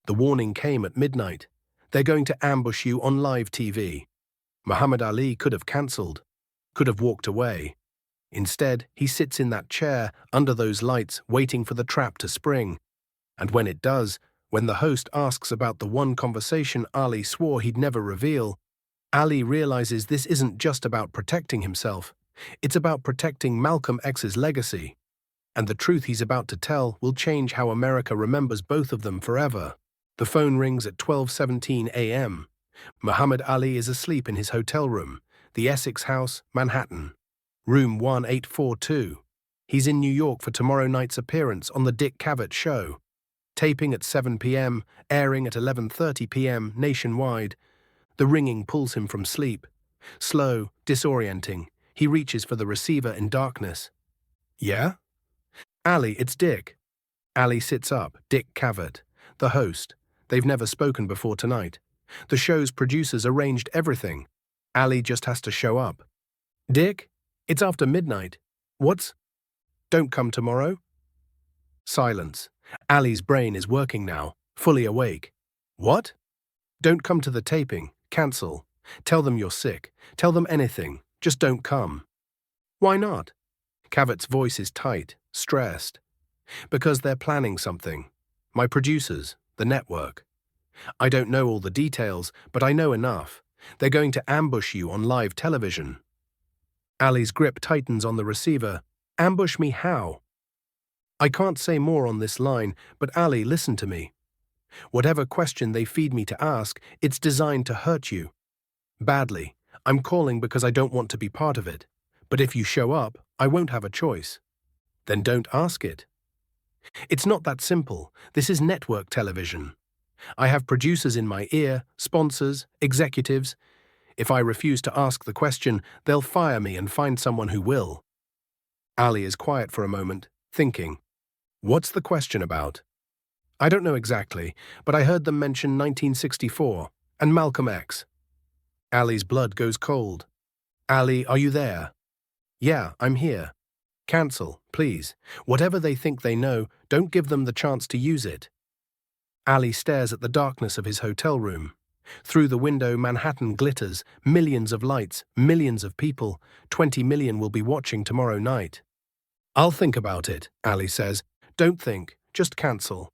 The warning came at midnight. They're going to ambush you on live TV. Muhammad Ali could have cancelled, could have walked away. Instead, he sits in that chair, under those lights, waiting for the trap to spring. And when it does, when the host asks about the one conversation Ali swore he'd never reveal, Ali realizes this isn't just about protecting himself. It's about protecting Malcolm X's legacy. And the truth he's about to tell will change how America remembers both of them forever. The phone rings at 12:17 a.m. Muhammad Ali is asleep in his hotel room, the Essex House, Manhattan. Room 1842. He's in New York for tomorrow night's appearance on the Dick Cavett Show. Taping at 7 p.m., airing at 11:30 p.m. nationwide. The ringing pulls him from sleep. Slow, disorienting, he reaches for the receiver in darkness. Yeah? Ali, it's Dick. Ali sits up, Dick Cavett, the host. They've never spoken before tonight. The show's producers arranged everything. Ali just has to show up. Dick? It's after midnight. What's? Don't come tomorrow? Silence. Ali's brain is working now, fully awake. What? Don't come to the taping. Cancel. Tell them you're sick. Tell them anything. Just don't come. Why not? Cavett's voice is tight, stressed. Because they're planning something. My producers, the network. I don't know all the details, but I know enough. They're going to ambush you on live television. Ali's grip tightens on the receiver. Ambush me how? I can't say more on this line, but Ali, listen to me. Whatever question they feed me to ask, it's designed to hurt you. Badly. I'm calling because I don't want to be part of it. But if you show up, I won't have a choice. Then don't ask it. It's not that simple. This is network television. I have producers in my ear, sponsors, executives. If I refuse to ask the question, they'll fire me and find someone who will. Ali is quiet for a moment, thinking. What's the question about? I don't know exactly, but I heard them mention 1964 and Malcolm X. Ali's blood goes cold. Ali, are you there? Yeah, I'm here. Cancel, please. Whatever they think they know, don't give them the chance to use it. Ali stares at the darkness of his hotel room. Through the window, Manhattan glitters, millions of lights, millions of people. 20 million will be watching tomorrow night. I'll think about it, Ali says. Don't think, just cancel.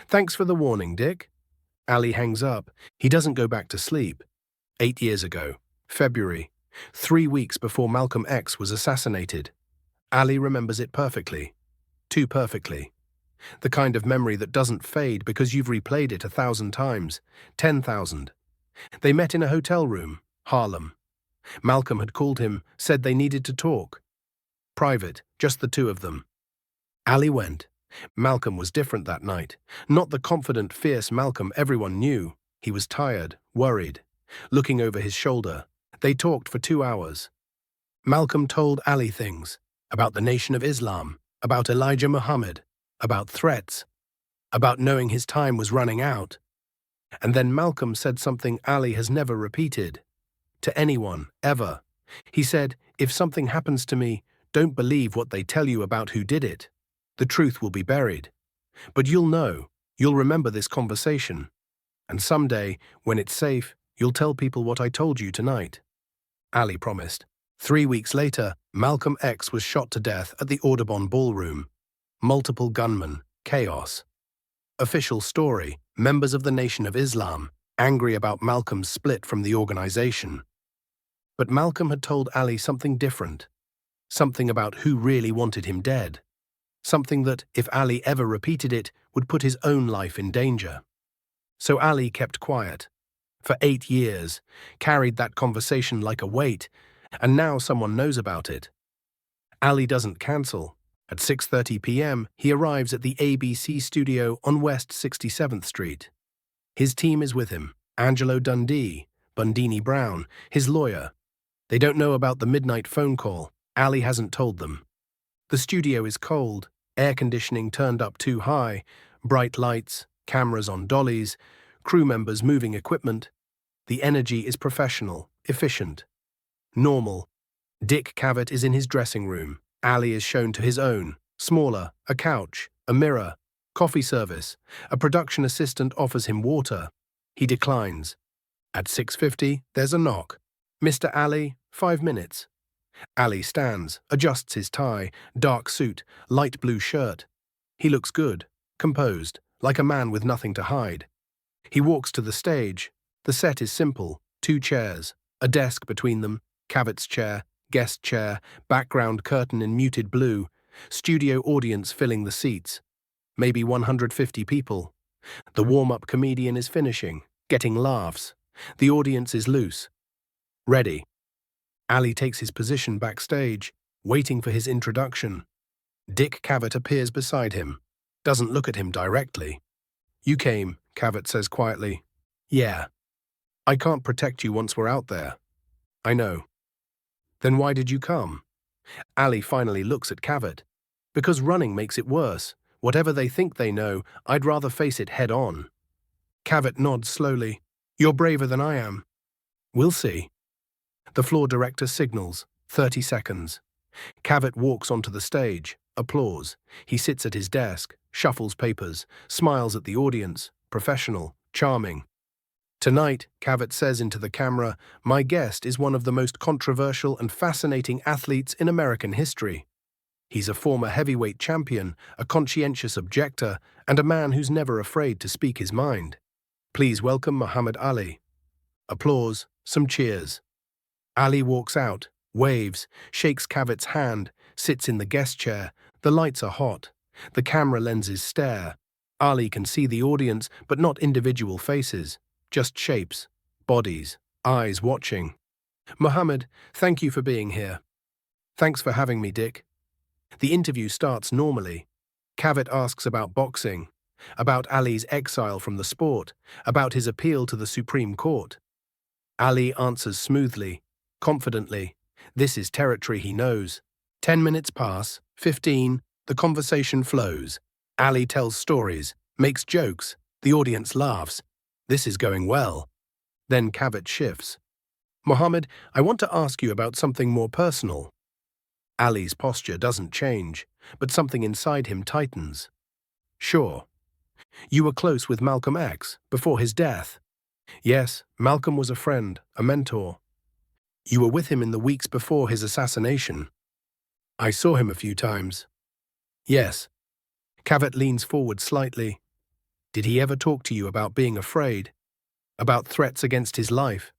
Thanks for the warning, Dick. Ali hangs up. He doesn't go back to sleep. 8 years ago, February, 3 weeks before Malcolm X was assassinated. Ali remembers it perfectly. Too perfectly. The kind of memory that doesn't fade because you've replayed it 1,000 times, 10,000. They met in a hotel room, Harlem. Malcolm had called him, said they needed to talk. Private, just the two of them. Ali went. Malcolm was different that night. Not the confident, fierce Malcolm everyone knew. He was tired, worried, looking over his shoulder. They talked for 2 hours. Malcolm told Ali things about the Nation of Islam, about Elijah Muhammad, about threats, about knowing his time was running out. And then Malcolm said something Ali has never repeated. To anyone, ever. He said, if something happens to me, don't believe what they tell you about who did it. The truth will be buried. But you'll know, you'll remember this conversation. And someday, when it's safe, you'll tell people what I told you tonight. Ali promised. 3 weeks later, Malcolm X was shot to death at the Audubon Ballroom. Multiple gunmen, chaos. Official story, members of the Nation of Islam, angry about Malcolm's split from the organization. But Malcolm had told Ali something different. Something about who really wanted him dead. Something that, if Ali ever repeated it, would put his own life in danger. So Ali kept quiet. For 8 years, carried that conversation like a weight, and now someone knows about it. Ali doesn't cancel. At 6:30 p.m., he arrives at the ABC studio on West 67th Street. His team is with him, Angelo Dundee, Bundini Brown, his lawyer. They don't know about the midnight phone call. Ali hasn't told them. The studio is cold, air conditioning turned up too high, bright lights, cameras on dollies, crew members moving equipment. The energy is professional, efficient, normal. Dick Cavett is in his dressing room. Ali is shown to his own, smaller, a couch, a mirror. Coffee service. A production assistant offers him water. He declines. At 6:50, there's a knock. Mr. Ali, 5 minutes. Ali stands, adjusts his tie, dark suit, light blue shirt. He looks good, composed, like a man with nothing to hide. He walks to the stage. The set is simple, 2 chairs, a desk between them, Cavett's chair, guest chair, background curtain in muted blue, studio audience filling the seats. Maybe 150 people. The warm-up comedian is finishing, getting laughs. The audience is loose. Ready. Ali takes his position backstage, waiting for his introduction. Dick Cavett appears beside him, doesn't look at him directly. "You came," Cavett says quietly. "Yeah. I can't protect you once we're out there." "I know." "Then why did you come?" Ali finally looks at Cavett. "Because running makes it worse. Whatever they think they know, I'd rather face it head-on." Cavett nods slowly. "You're braver than I am." "We'll see." The floor director signals, 30 seconds. Cavett walks onto the stage, applause. He sits at his desk, shuffles papers, smiles at the audience, professional, charming. "Tonight," Cavett says into the camera, "my guest is one of the most controversial and fascinating athletes in American history. He's a former heavyweight champion, a conscientious objector, and a man who's never afraid to speak his mind. Please welcome Muhammad Ali." Applause, some cheers. Ali walks out, waves, shakes Cavett's hand, sits in the guest chair. The lights are hot. The camera lenses stare. Ali can see the audience, but not individual faces, just shapes, bodies, eyes watching. "Muhammad, thank you for being here." "Thanks for having me, Dick." The interview starts normally. Cavett asks about boxing, about Ali's exile from the sport, about his appeal to the Supreme Court. Ali answers smoothly, confidently. This is territory he knows. 10 minutes pass, 15, the conversation flows. Ali tells stories, makes jokes, the audience laughs. This is going well. Then Cavett shifts. "Muhammad, I want to ask you about something more personal." Ali's posture doesn't change, but something inside him tightens. "Sure. You were close with Malcolm X before his death." "Yes, Malcolm was a friend, a mentor." "You were with him in the weeks before his assassination." "I saw him a few times." "Yes." Cavett leans forward slightly. "Did he ever talk to you about being afraid? About threats against his life?"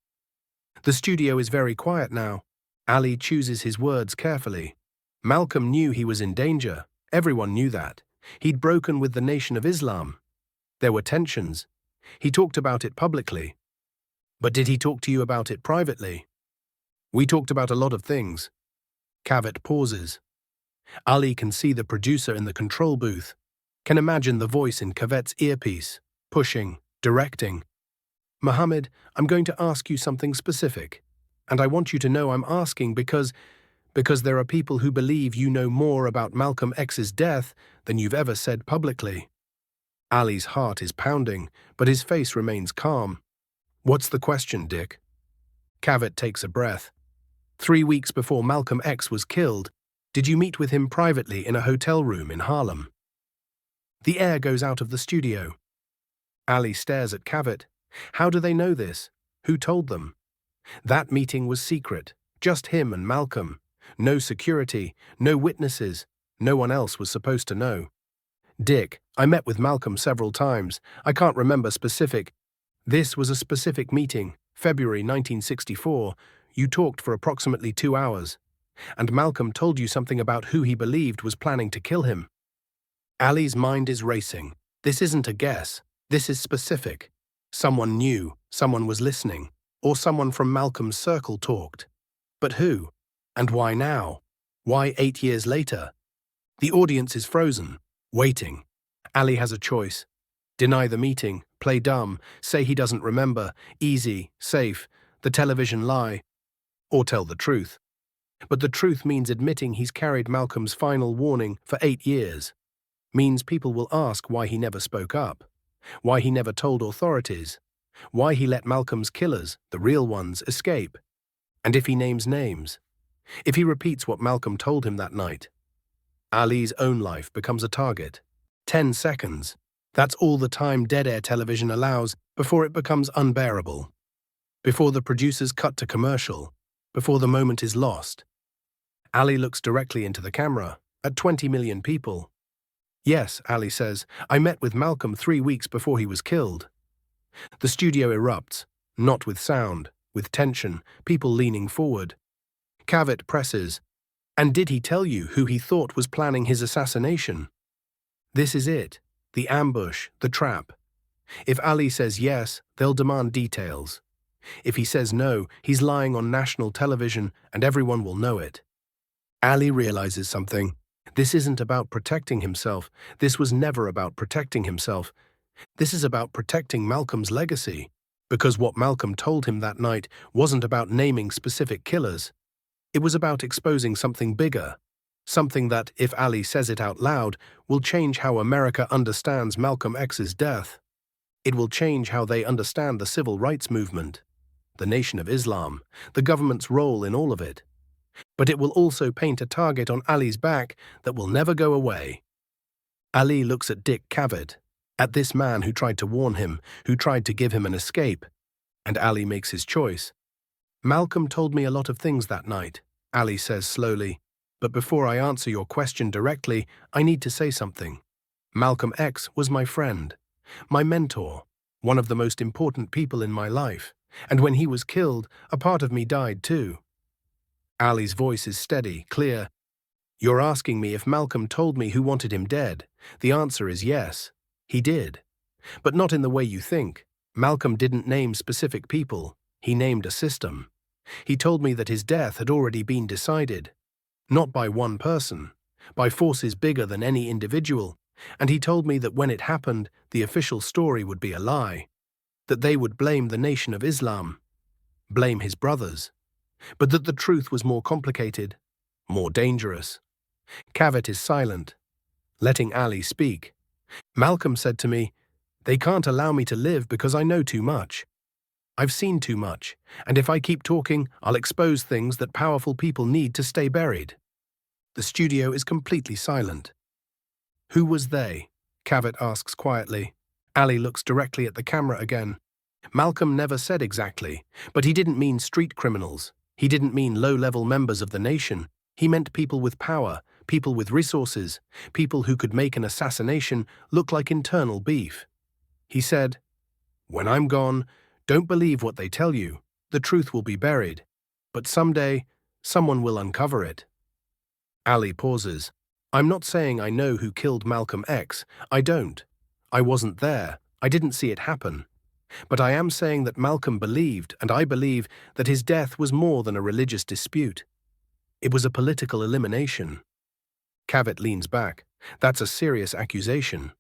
The studio is very quiet now. Ali chooses his words carefully. Malcolm knew he was in danger. Everyone knew that. He'd broken with the Nation of Islam. There were tensions. He talked about it publicly. But did he talk to you about it privately? "We talked about a lot of things." Cavett pauses. Ali can see the producer in the control booth, can imagine the voice in Cavett's earpiece, pushing, directing. "Muhammad, I'm going to ask you something specific. And I want you to know I'm asking because there are people who believe you know more about Malcolm X's death than you've ever said publicly." Ali's heart is pounding, but his face remains calm. "What's the question, Dick?" Cavett takes a breath. 3 weeks before Malcolm X was killed, did you meet with him privately in a hotel room in Harlem? The air goes out of the studio. Ali stares at Cavett. How do they know this? Who told them? That meeting was secret, just him and Malcolm. No security, no witnesses, no one else was supposed to know. "Dick, I met with Malcolm several times. I can't remember specific. This was a specific meeting, February 1964. You talked for approximately 2 hours. And Malcolm told you something about who he believed was planning to kill him." Ali's mind is racing. This isn't a guess. This is specific. Someone knew, someone was listening, or someone from Malcolm's circle talked. But who? And why now? Why 8 years later? The audience is frozen, waiting. Ali has a choice. Deny the meeting, play dumb, say he doesn't remember, easy, safe, the television lie, or tell the truth. But the truth means admitting he's carried Malcolm's final warning for 8 years. Means people will ask why he never spoke up, why he never told authorities, why he let Malcolm's killers, the real ones, escape. And if he names names, if he repeats what Malcolm told him that night, Ali's own life becomes a target. 10 seconds. That's all the time dead air television allows before it becomes unbearable. Before the producers cut to commercial. Before the moment is lost. Ali looks directly into the camera, at 20 million people. Yes, Ali says, I met with Malcolm 3 weeks before he was killed. The studio erupts, not with sound, with tension, people leaning forward. Cavett presses, and did he tell you who he thought was planning his assassination? This is it, the ambush, the trap. If Ali says yes, they'll demand details. If he says no, he's lying on national television and everyone will know it. Ali realizes something. This isn't about protecting himself. This was never about protecting himself. This is about protecting Malcolm's legacy. Because what Malcolm told him that night wasn't about naming specific killers. It was about exposing something bigger. Something that, if Ali says it out loud, will change how America understands Malcolm X's death. It will change how they understand the civil rights movement, the Nation of Islam, the government's role in all of it. But it will also paint a target on Ali's back that will never go away. Ali looks at Dick Cavett, at this man who tried to warn him, who tried to give him an escape. And Ali makes his choice. Malcolm told me a lot of things that night, Ali says slowly. But before I answer your question directly, I need to say something. Malcolm X was my friend, my mentor, one of the most important people in my life. And when he was killed, a part of me died too. Ali's voice is steady, clear. You're asking me if Malcolm told me who wanted him dead. The answer is yes, he did. But not in the way you think. Malcolm didn't name specific people. He named a system. He told me that his death had already been decided. Not by one person, by forces bigger than any individual. And he told me that when it happened, the official story would be a lie. That they would blame the Nation of Islam, blame his brothers. But that the truth was more complicated, more dangerous. Cavett is silent, letting Ali speak. Malcolm said to me, they can't allow me to live because I know too much. I've seen too much, and if I keep talking, I'll expose things that powerful people need to stay buried. The studio is completely silent. Who was they? Cavett asks quietly. Ali looks directly at the camera again. Malcolm never said exactly, but he didn't mean street criminals. He didn't mean low-level members of the nation. He meant people with power, people with resources, people who could make an assassination look like internal beef. He said, when I'm gone, don't believe what they tell you. The truth will be buried. But someday, someone will uncover it. Ali pauses. I'm not saying I know who killed Malcolm X. I don't. I wasn't there. I didn't see it happen. But I am saying that Malcolm believed, and I believe, that his death was more than a religious dispute. It was a political elimination. Cavett leans back. That's a serious accusation.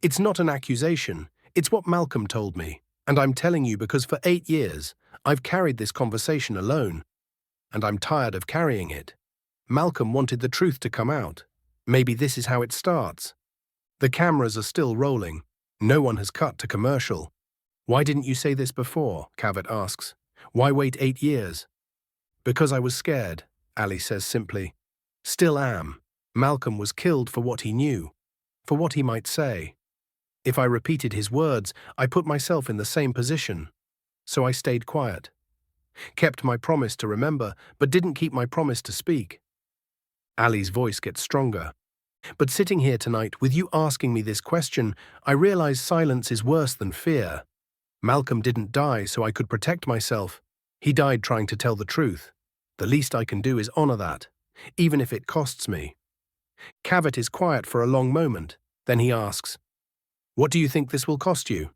It's not an accusation. It's what Malcolm told me. And I'm telling you because for 8 years, I've carried this conversation alone. And I'm tired of carrying it. Malcolm wanted the truth to come out. Maybe this is how it starts. The cameras are still rolling. No one has cut to commercial. Why didn't you say this before? Cavett asks. Why wait 8 years? Because I was scared, Ali says simply. Still am. Malcolm was killed for what he knew, for what he might say. If I repeated his words, I put myself in the same position. So I stayed quiet. Kept my promise to remember, but didn't keep my promise to speak. Ali's voice gets stronger. But sitting here tonight, with you asking me this question, I realize silence is worse than fear. Malcolm didn't die so I could protect myself. He died trying to tell the truth. The least I can do is honor that, even if it costs me. Cavett is quiet for a long moment. Then he asks, what do you think this will cost you?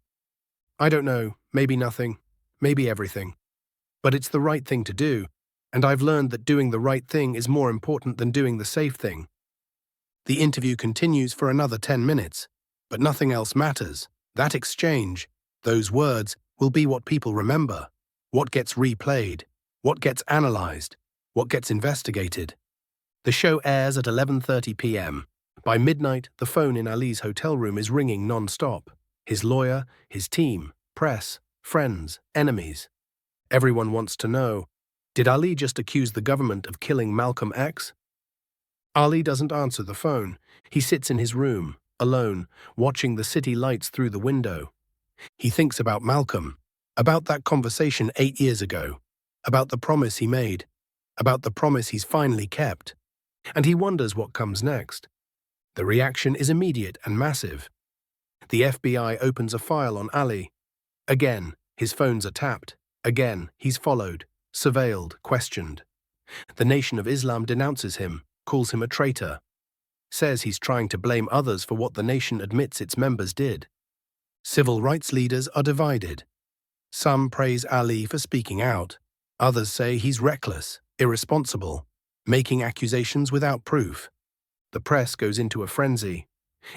I don't know, maybe nothing, maybe everything. But it's the right thing to do, and I've learned that doing the right thing is more important than doing the safe thing. The interview continues for another 10 minutes, but nothing else matters. That exchange, those words, will be what people remember, what gets replayed, what gets analyzed, what gets investigated. The show airs at 11:30 p.m. By midnight, the phone in Ali's hotel room is ringing non-stop. His lawyer, his team, press, friends, enemies. Everyone wants to know, did Ali just accuse the government of killing Malcolm X? Ali doesn't answer the phone. He sits in his room, alone, watching the city lights through the window. He thinks about Malcolm, about that conversation 8 years ago, about the promise he made, about the promise he's finally kept. And he wonders what comes next. The reaction is immediate and massive. The FBI opens a file on Ali. Again, his phones are tapped. Again, he's followed, surveilled, questioned. The Nation of Islam denounces him, calls him a traitor, says he's trying to blame others for what the nation admits its members did. Civil rights leaders are divided. Some praise Ali for speaking out. Others say he's reckless, irresponsible, making accusations without proof. The press goes into a frenzy.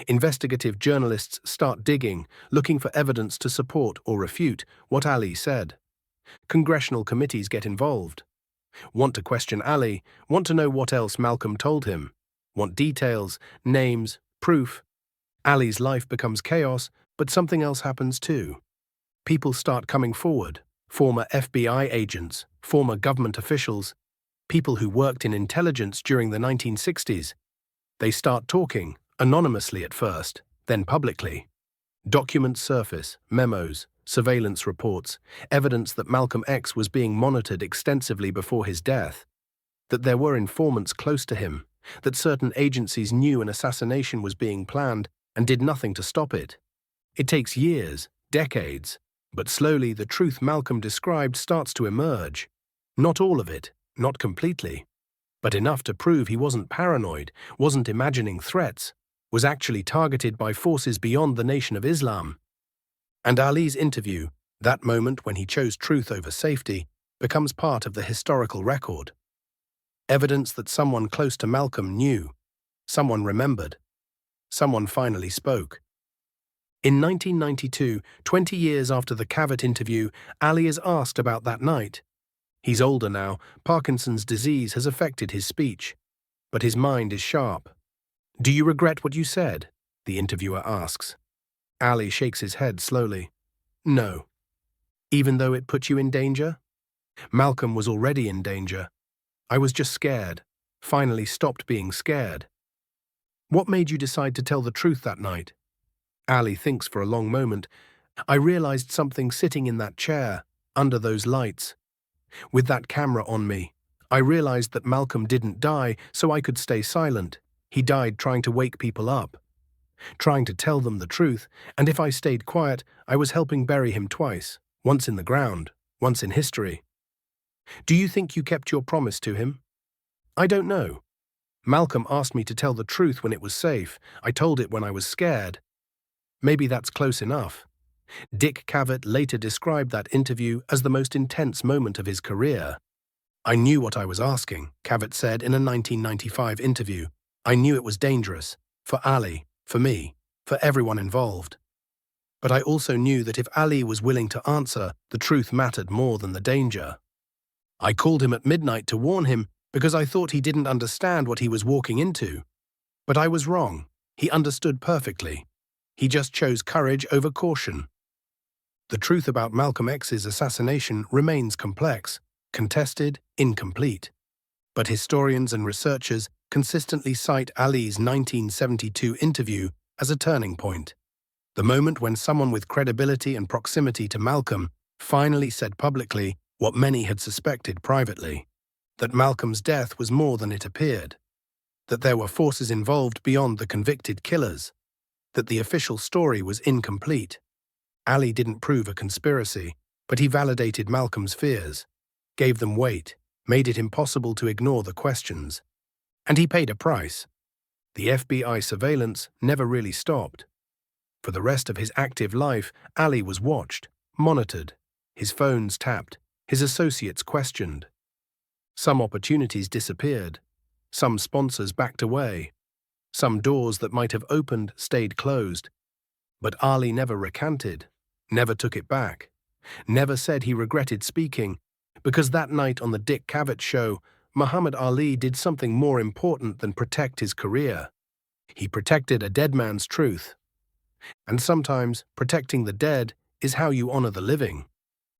Investigative journalists start digging, looking for evidence to support or refute what Ali said. Congressional committees get involved. Want to question Ali, want to know what else Malcolm told him, want details, names, proof. Ali's life becomes chaos, but something else happens too. People start coming forward, former FBI agents, former government officials, people who worked in intelligence during the 1960s. They start talking, anonymously at first, then publicly. Documents surface, memos, surveillance reports, evidence that Malcolm X was being monitored extensively before his death, that there were informants close to him, that certain agencies knew an assassination was being planned and did nothing to stop it. It takes years, decades, but slowly the truth Malcolm described starts to emerge. Not all of it, not completely, but enough to prove he wasn't paranoid, wasn't imagining threats, was actually targeted by forces beyond the Nation of Islam. And Ali's interview, that moment when he chose truth over safety, becomes part of the historical record. Evidence that someone close to Malcolm knew, someone remembered, someone finally spoke. In 1992, 20 years after the Cavett interview, Ali is asked about that night. He's older now, Parkinson's disease has affected his speech, but his mind is sharp. "Do you regret what you said?" the interviewer asks. Ali shakes his head slowly. "No." "Even though it put you in danger?" "Malcolm was already in danger. I was just scared, finally stopped being scared." "What made you decide to tell the truth that night?" Ali thinks for a long moment. "I realized something sitting in that chair, under those lights. With that camera on me, I realized that Malcolm didn't die so I could stay silent. He died trying to wake people up, trying to tell them the truth, and if I stayed quiet, I was helping bury him twice, once in the ground, once in history." "Do you think you kept your promise to him?" "I don't know. Malcolm asked me to tell the truth when it was safe. I told it when I was scared. Maybe that's close enough." Dick Cavett later described that interview as the most intense moment of his career. "I knew what I was asking," Cavett said in a 1995 interview. "I knew it was dangerous, for Ali, for me, for everyone involved. But I also knew that if Ali was willing to answer, the truth mattered more than the danger. I called him at midnight to warn him because I thought he didn't understand what he was walking into. But I was wrong. He understood perfectly. He just chose courage over caution." The truth about Malcolm X's assassination remains complex, contested, incomplete. But historians and researchers consistently cite Ali's 1972 interview as a turning point. The moment when someone with credibility and proximity to Malcolm finally said publicly what many had suspected privately, that Malcolm's death was more than it appeared, that there were forces involved beyond the convicted killers, that the official story was incomplete. Ali didn't prove a conspiracy, but he validated Malcolm's fears, gave them weight, made it impossible to ignore the questions. And he paid a price. The FBI surveillance never really stopped. For the rest of his active life, Ali was watched, monitored, his phones tapped, his associates questioned. Some opportunities disappeared, some sponsors backed away, some doors that might have opened stayed closed. But Ali never recanted, never took it back, never said he regretted speaking, because that night on the Dick Cavett Show, Muhammad Ali did something more important than protect his career. He protected a dead man's truth. And sometimes protecting the dead is how you honor the living.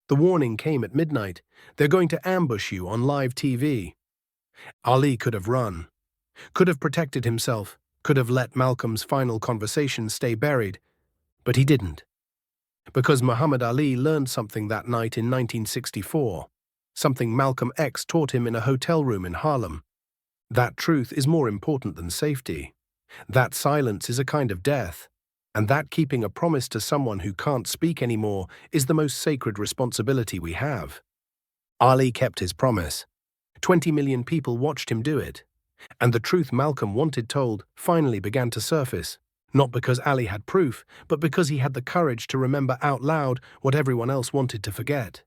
The warning came at midnight. They're going to ambush you on live TV. Ali could have run, could have protected himself, could have let Malcolm's final conversation stay buried, but he didn't. Because Muhammad Ali learned something that night in 1964, something Malcolm X taught him in a hotel room in Harlem. That truth is more important than safety. That silence is a kind of death. And that keeping a promise to someone who can't speak anymore is the most sacred responsibility we have. Ali kept his promise. 20 million people watched him do it. And the truth Malcolm wanted told finally began to surface, not because Ali had proof, but because he had the courage to remember out loud what everyone else wanted to forget.